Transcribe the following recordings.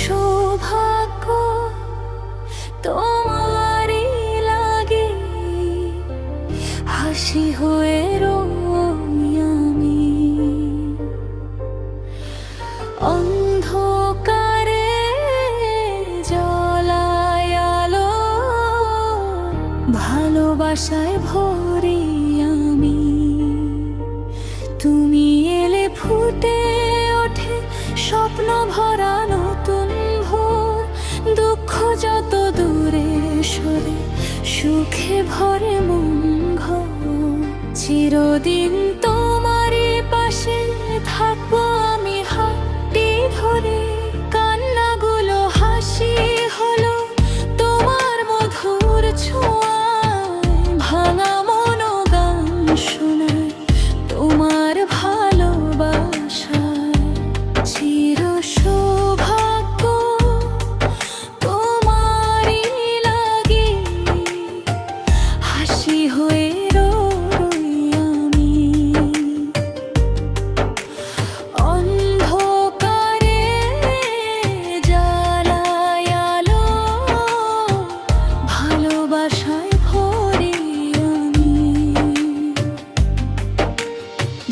সৌভাগ্য তোমারই লাগে, হাসি হয়ে রই আমি অন্ধকারে জ্বলায় আলো, ভালোবাসায় ভরি আমি। তুমি এলে ফুটে ওঠে স্বপ্ন ভরা নতুন ভোর, দুঃখ যত দূরে সরে সুখে ভরে মন ঘর। চিরদিন তোমারই পাশে থাকবো আমি হাতটি ধরে, কান্নাগুলো হাসি হলো তোমার মধুর ছোঁয়ায়, ভাঙা মনো গান শোনায় তোমার ভালোবাসায়। চির সৌভাগ্য তোমারই লাগে, হাসি হয়ে রই আমি অন্ধকারে জ্বালায় আলো, ভালোবাসায় ভরি আমি।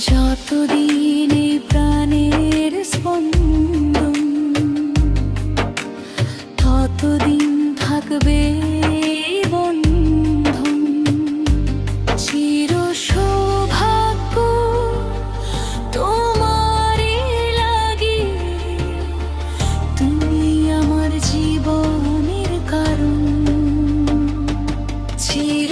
যতদিন এই প্রাণের স্পন্দন, ততদিন থাকবে এই বন্ধন। চির সৌভাগ্য তোমারই লাগে, তুমি আমার জীবনের কারণ। চির